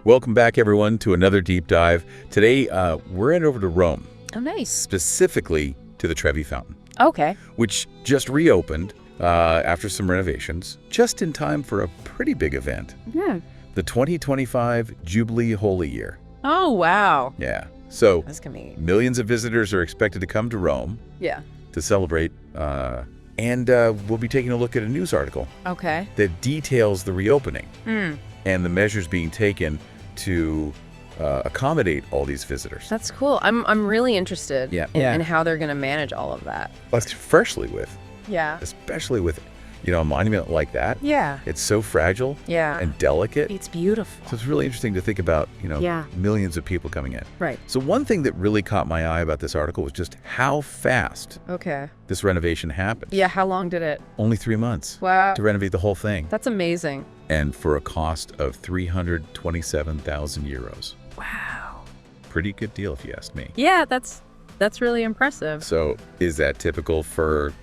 Welcome back, everyone, to another deep dive. Today, we're headed over to Rome. Oh, nice. Specifically to the Trevi Fountain. Okay. Which just reopened after some renovations, just in time for a pretty big event. Yeah. The 2025 Jubilee Holy Year. Oh, wow. Yeah. So That's gonna be... millions of visitors are expected to come to Rome Yeah. to celebrate. And we'll be taking a look at a news article Okay. that details the reopening Mm. and the measures being taken to accommodate all these visitors. That's cool. I'm really interested Yeah. in how they're going to manage all of that. Especially with a monument like that. Yeah. It's so fragile Yeah. and delicate. It's beautiful. So it's really interesting to think about, Yeah. millions of people coming in. Right. So one thing that really caught my eye about this article was just how fast Okay. this renovation happened. Yeah. How long did it? Only 3 months Wow. to renovate the whole thing. That's amazing. And for a cost of 327,000 euros. Wow. Pretty good deal if you ask me. Yeah. That's really impressive. So is that typical for,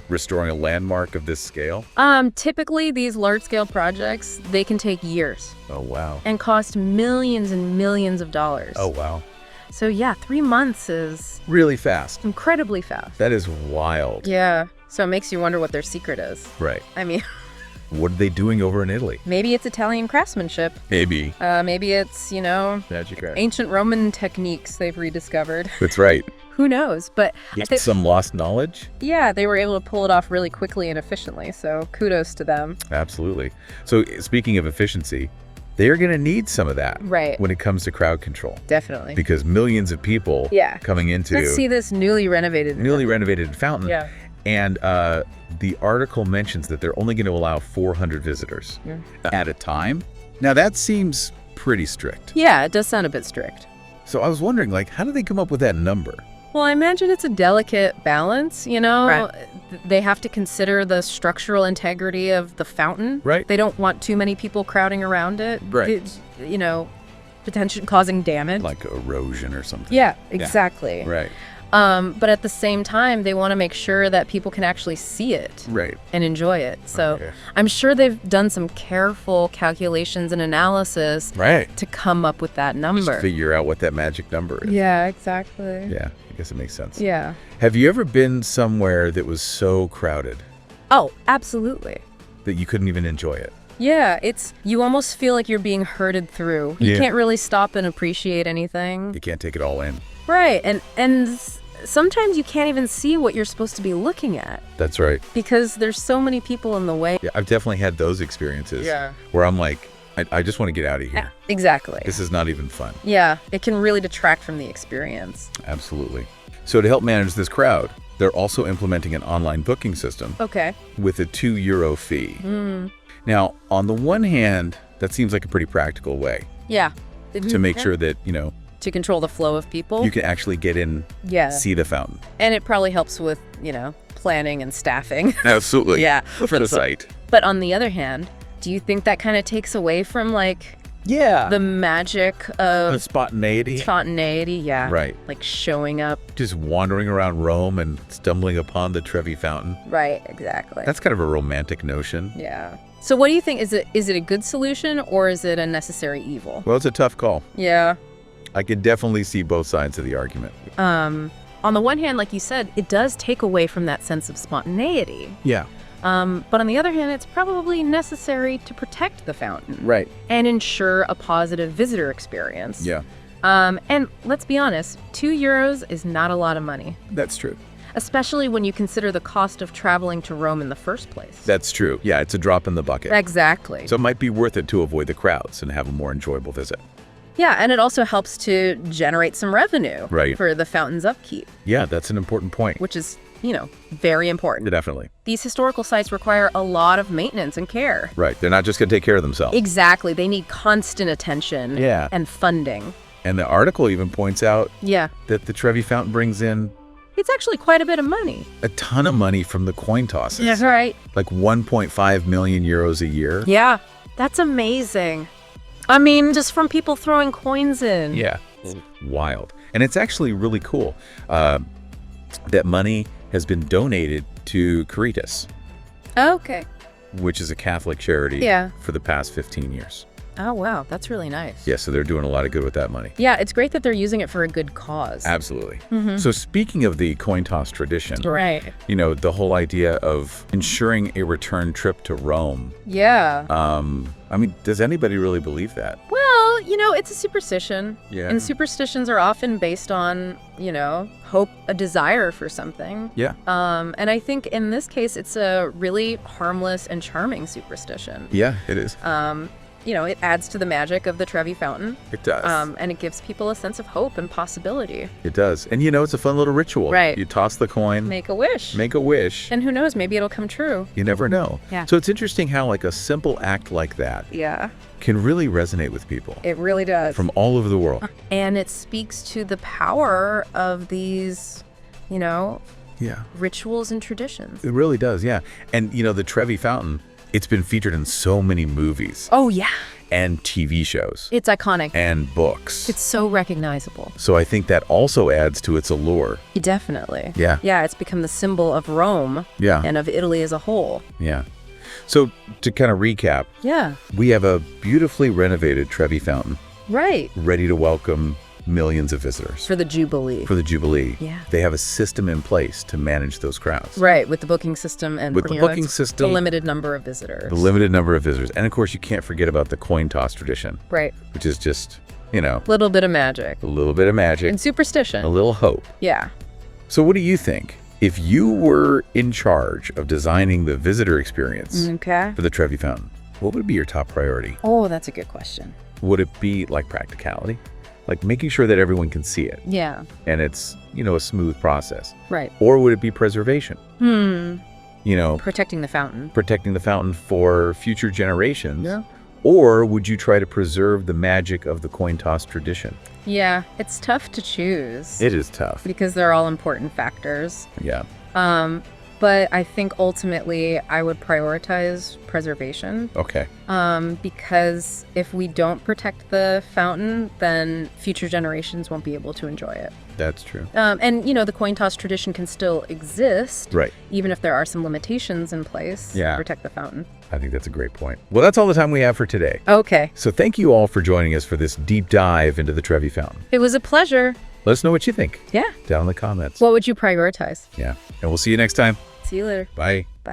restoring a landmark of this scale? Typically these large-scale projects, they can take years Oh, wow. and cost millions and millions of dollars. Oh, wow. So yeah, 3 months is Really fast. incredibly fast. That is wild. Yeah. So it makes you wonder what their secret is. Right. I mean, What are they doing over in Italy? maybe it's Italian craftsmanship. Maybe. Maybe it's, Magic craft. ancient Roman techniques they've rediscovered. That's right. Who knows? But I think, Some lost knowledge? yeah, they were able to pull it off really quickly and efficiently. So kudos to them. Absolutely. So speaking of efficiency, they're going to need some of that Right. when it comes to crowd control. Definitely. Because millions of people Yeah. coming into Let's see this newly renovated. newly renovated fountain. Yeah. And the article mentions that they're only going to allow 400 visitors at a time. Now, that seems pretty strict. Yeah, it does sound a bit strict. So I was wondering, how do they come up with that number? Well, I imagine it's a delicate balance, Right. They have to consider the structural integrity of the fountain. Right. They don't want too many people crowding around it. Right. Potentially causing damage. Like erosion or something. Yeah, exactly. Right. But at the same time, they want to make sure that people can actually see it Right. and enjoy it. So Okay. I'm sure they've done some careful calculations and analysis Right. to come up with that number. Figure out what that magic number is. Yeah, exactly. Yeah, I guess it makes sense. Yeah. Have you ever been somewhere that was so crowded Oh, absolutely. that you couldn't even enjoy it? Yeah, you almost feel like you're being herded through. You Yeah. can't really stop and appreciate anything. You can't take it all in. Right. And sometimes you can't even see what you're supposed to be looking at That's right. because there's so many people in the way. Yeah, I've definitely had those experiences. Yeah. Where I'm like, I just want to get out of here. Exactly. This is not even fun. Yeah, it can really detract from the experience. Absolutely. So to help manage this crowd, they're also implementing an online booking system Okay. with a €2 fee. Mm. Now, on the one hand, that seems like a pretty practical way Yeah. to make sure that, To control the flow of people. you can actually get in, Yeah. see the fountain. And it probably helps with, planning and staffing. Absolutely. Yeah. For the site. But on the other hand, do you think that kind of takes away from Yeah. the magic The of spontaneity. spontaneity? Yeah. Right. Like showing up. Just wandering around Rome and stumbling upon the Trevi Fountain. Right, exactly. That's kind of a romantic notion. Yeah. So what do you think? Is it a good solution or is it a necessary evil? Well, it's a tough call. Yeah. I can definitely see both sides of the argument. On the one hand, like you said, it does take away from that sense of spontaneity. Yeah. But on the other hand, it's probably necessary to protect the fountain. Right. And ensure a positive visitor experience. Yeah. And let's be honest, €2 is not a lot of money, That's true. especially when you consider the cost of traveling to Rome in the first place. That's true. Yeah, it's a drop in the bucket. Exactly. So it might be worth it to avoid the crowds and have a more enjoyable visit. Yeah, and it also helps to generate some revenue Right. for the fountain's upkeep, Yeah, that's an important point. which is, very important. Definitely. These historical sites require a lot of maintenance and care. Right. They're not just going to take care of themselves. Exactly. They need constant attention Yeah. and funding. And the article even points out Yeah. that the Trevi Fountain brings in It's actually quite a bit of money. a ton of money from the coin tosses. That's right. Like 1.5 million euros a year. Yeah. That's amazing. I mean, just from people throwing coins in. Yeah. It's wild. And it's actually really cool that money has been donated to Caritas, Okay. which is a Catholic charity Yeah. for the past 15 years. Oh, wow. That's really nice. Yeah, so they're doing a lot of good with that money. Yeah, it's great that they're using it for a good cause. Absolutely. So speaking of the coin toss tradition, Right. you know, the whole idea of ensuring a return trip to Rome, Yeah. I mean, does anybody really believe that? Well, it's a superstition. Yeah. And superstitions are often based on, hope, a desire for something. Yeah. And I think in this case, it's a really harmless and charming superstition. Yeah, it is. It adds to the magic of the Trevi Fountain. It does. And it gives people a sense of hope and possibility. It does. And, it's a fun little ritual. Right. You toss the coin. Make a wish. Make a wish. And who knows, maybe it'll come true. You never know. Yeah. So it's interesting how, like, a simple act like that Yeah, can really resonate with people it really does. from all over the world. And it speaks to the power of these, Yeah. rituals and traditions. It really does, yeah. And, the Trevi Fountain, it's been featured in so many movies Oh, yeah. and TV shows It's iconic. and books. It's so recognizable. So I think that also adds to its allure. Definitely. Yeah. Yeah, it's become the symbol of Rome Yeah. and of Italy as a whole. Yeah. So to kind of recap, Yeah. we have a beautifully renovated Trevi Fountain Right. ready to welcome millions of visitors For the Jubilee. for the Jubilee. Yeah. They have a system in place to manage those crowds. Right, with the booking system and With the booking it's system, the limited number of visitors. the limited number of visitors. And of course, you can't forget about the coin toss tradition, Right. which is just, Little bit of magic. a little bit of magic, And superstition. a little hope. Yeah. So what do you think? If you were in charge of designing the visitor experience Okay. for the Trevi Fountain, what would be your top priority? Oh, that's a good question. Would it be like practicality? Like making sure that everyone can see it Yeah. and it's, a smooth process? Right. Or would it be preservation? Protecting the fountain. Protecting the fountain for future generations? Yeah. Or would you try to preserve the magic of the coin toss tradition? Yeah, it's tough to choose. It is tough. Because they're all important factors. Yeah. But I think ultimately I would prioritize preservation. Okay. Because if we don't protect the fountain, then future generations won't be able to enjoy it. That's true. And, the coin toss tradition can still exist. Right. Even if there are some limitations in place Yeah. to protect the fountain. I think that's a great point. Well, that's all the time we have for today. Okay. So thank you all for joining us for this deep dive into the Trevi Fountain. It was a pleasure. Let us know what you think Yeah. down in the comments. What would you prioritize? Yeah. And we'll see you next time. See you later. Bye. Bye.